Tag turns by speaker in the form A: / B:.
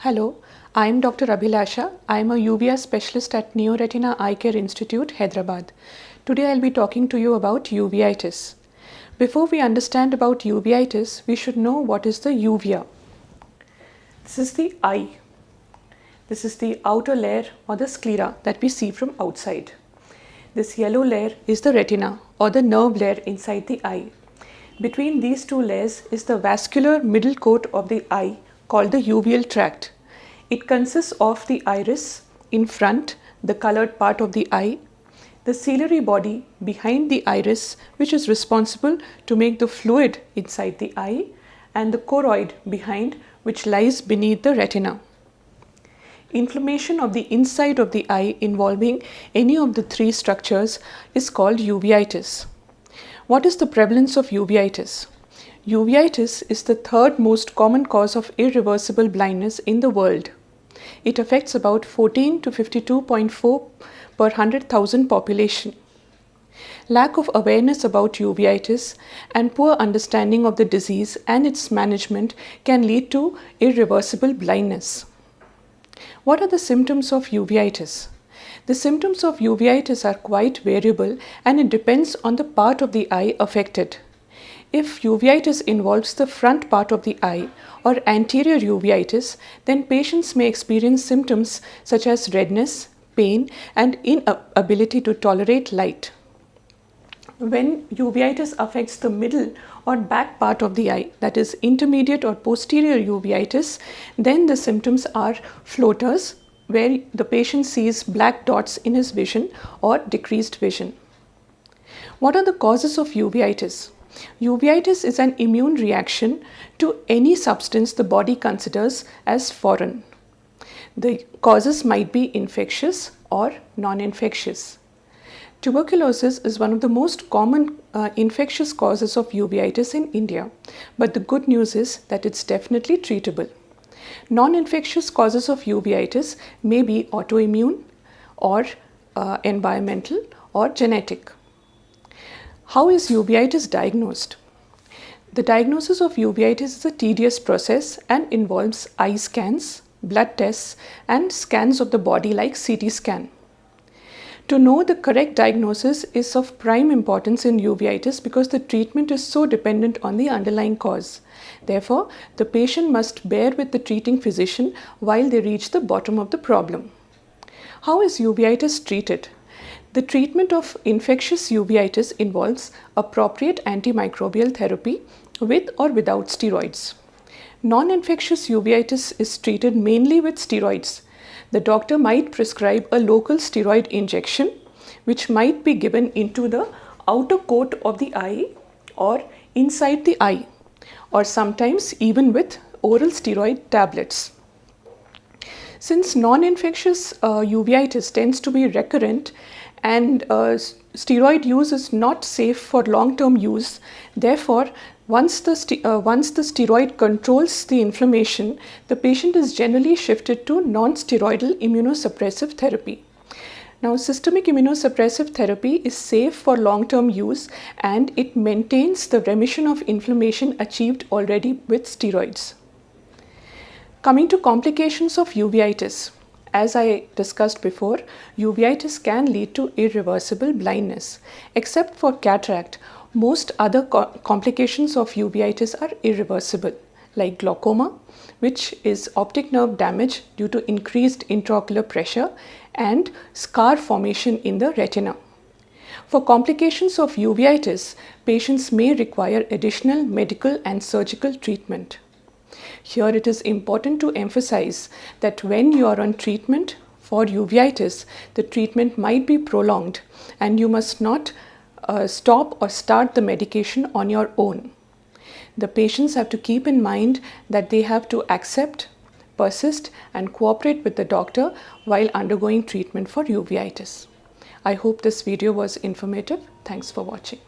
A: Hello, I am Dr. Abhilasha. I am a uvea specialist at Neoretina Eye Care Institute, Hyderabad. Today I will be talking to you about uveitis. Before we understand about uveitis, we should know what is the uvea. This is the eye. This is the outer layer or the sclera that we see from outside. This yellow layer is the retina or the nerve layer inside the eye. Between these two layers is the vascular middle coat of the eye called the uveal tract. It consists of the iris in front, the colored part of the eye, the ciliary body behind the iris, which is responsible to make the fluid inside the eye, and the choroid behind, which lies beneath the retina. Inflammation of the inside of the eye involving any of the three structures is called uveitis. What is the prevalence of uveitis? Uveitis is the third most common cause of irreversible blindness in the world. It affects about 14 to 52.4 per 100,000 population. Lack of awareness about uveitis and poor understanding of the disease and its management can lead to irreversible blindness. What are the symptoms of uveitis? The symptoms of uveitis are quite variable and it depends on the part of the eye affected. If uveitis involves the front part of the eye or anterior uveitis, then patients may experience symptoms such as redness, pain, and inability to tolerate light. When uveitis affects the middle or back part of the eye, that is intermediate or posterior uveitis, then the symptoms are floaters, where the patient sees black dots in his vision or decreased vision. What are the causes of uveitis? Uveitis is an immune reaction to any substance the body considers as foreign. The causes might be infectious or non-infectious. Tuberculosis is one of the most common infectious causes of uveitis in India, but the good news is that it's definitely treatable. Non-infectious causes of uveitis may be autoimmune or environmental or genetic. How is uveitis diagnosed? The diagnosis of uveitis is a tedious process and involves eye scans, blood tests, and scans of the body like CT scan. To know the correct diagnosis is of prime importance in uveitis because the treatment is so dependent on the underlying cause. Therefore, the patient must bear with the treating physician while they reach the bottom of the problem. How is uveitis treated? The treatment of infectious uveitis involves appropriate antimicrobial therapy with or without steroids. Non-infectious uveitis is treated mainly with steroids. The doctor might prescribe a local steroid injection, which might be given into the outer coat of the eye or inside the eye, or sometimes even with oral steroid tablets. Since non-infectious uveitis tends to be recurrent and steroid use is not safe for long-term use, therefore, once the steroid controls the inflammation, the patient is generally shifted to non-steroidal immunosuppressive therapy. Now, systemic immunosuppressive therapy is safe for long-term use and it maintains the remission of inflammation achieved already with steroids. Coming to complications of uveitis. As I discussed before, uveitis can lead to irreversible blindness. Except for cataract, most other complications of uveitis are irreversible, like glaucoma, which is optic nerve damage due to increased intraocular pressure, and scar formation in the retina. For complications of uveitis, patients may require additional medical and surgical treatment. Here it is important to emphasize that when you are on treatment for uveitis, the treatment might be prolonged and you must not stop or start the medication on your own. The patients have to keep in mind that they have to accept, persist and cooperate with the doctor while undergoing treatment for uveitis. I hope this video was informative. Thanks for watching.